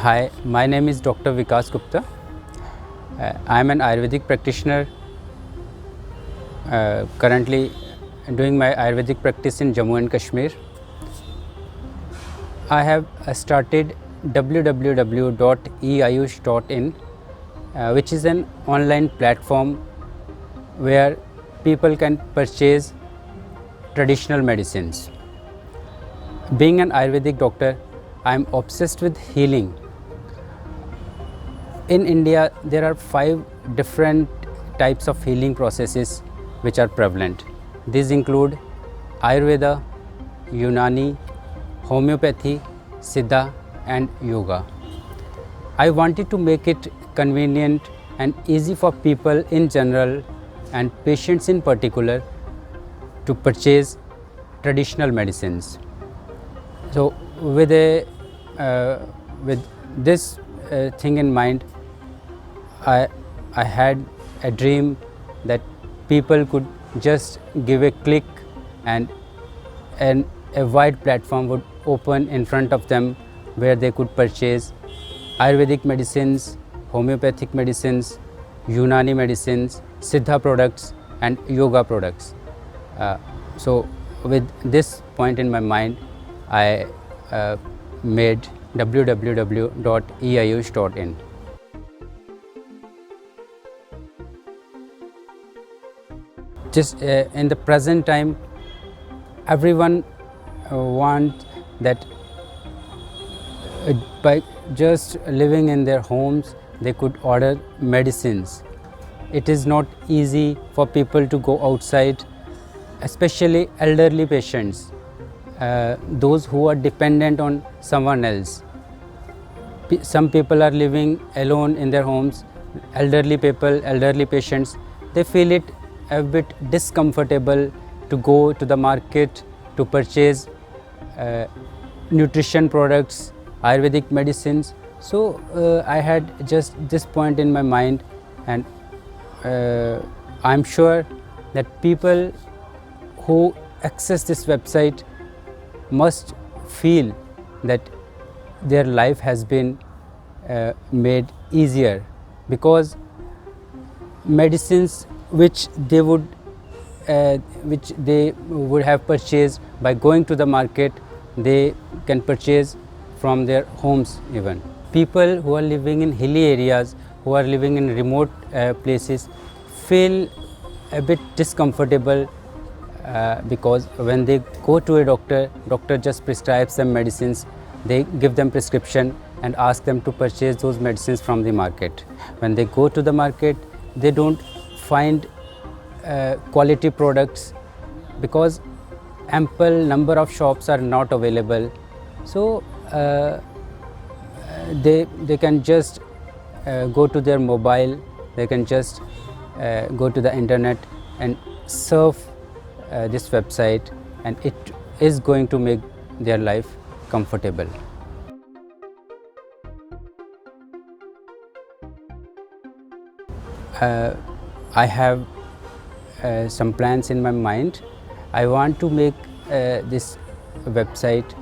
Hi, my name is Dr. Vikas Gupta. I am an Ayurvedic practitioner, currently doing my Ayurvedic practice in Jammu and Kashmir. I have started www.eayush.in, which is an online platform where people can purchase traditional medicines. Being an Ayurvedic doctor, I am obsessed with healing. In India, there are 5 different types of healing processes which are prevalent. These include Ayurveda, Unani, Homeopathy, Siddha and Yoga. I wanted to make it convenient and easy for people in general and patients in particular to purchase traditional medicines. So with this thing in mind, I had a dream that people could just give a click and a wide platform would open in front of them where they could purchase Ayurvedic medicines, homeopathic medicines, Unani medicines, Siddha products and Yoga products. So with this point in my mind, I made www.eayush.in. Just in the present time, everyone wants that by just living in their homes, they could order medicines. It is not easy for people to go outside, especially elderly patients, those who are dependent on someone else. Some people are living alone in their homes. Elderly people, elderly patients, they feel it a bit discomfortable to go to the market to purchase nutrition products, Ayurvedic medicines. So I had just this point in my mind, and I'm sure that people who access this website must feel that their life has been made easier, because medicines which they would have purchased by going to the market, they can purchase from their homes even. People who are living in hilly areas, who are living in remote places, feel a bit discomfortable because when they go to a doctor just prescribes them medicines, they give them prescription and ask them to purchase those medicines from the market. When they go to the market, they don't find quality products because ample number of shops are not available. So they can just go to their mobile, they can just go to the internet and surf this website, and it is going to make their life comfortable. I have some plans in my mind. I want to make this website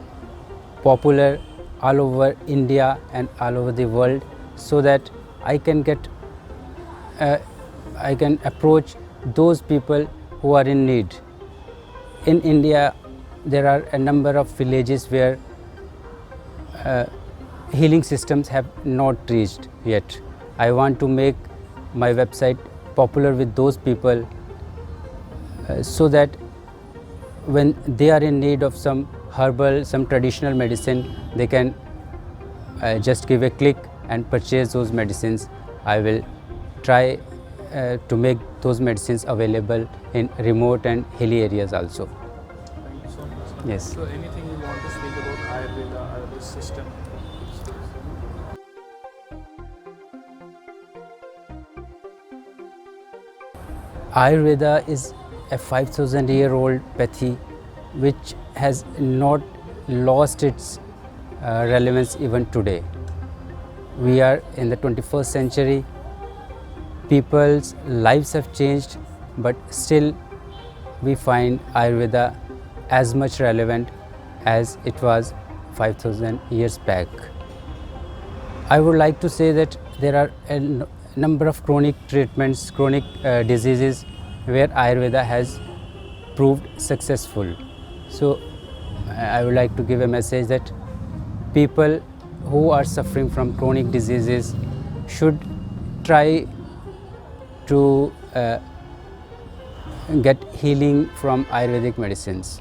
popular all over India and all over the world, so that I can approach those people who are in need. In India, there are a number of villages where healing systems have not reached yet. I want to make my website popular with those people so that when they are in need of some herbal, some traditional medicine, they can just give a click and purchase those medicines. I will try to make those medicines available in remote and hilly areas also. Thank you so much. Yes. So anything you want to speak about Ayurveda, Ayurvedic system? Ayurveda is a 5,000-year-old pathy which has not lost its relevance even today. We are in the 21st century. People's lives have changed, but still we find Ayurveda as much relevant as it was 5,000 years back. I would like to say that there are a number of chronic treatments, chronic diseases where Ayurveda has proved successful. So I would like to give a message that people who are suffering from chronic diseases should try to get healing from Ayurvedic medicines.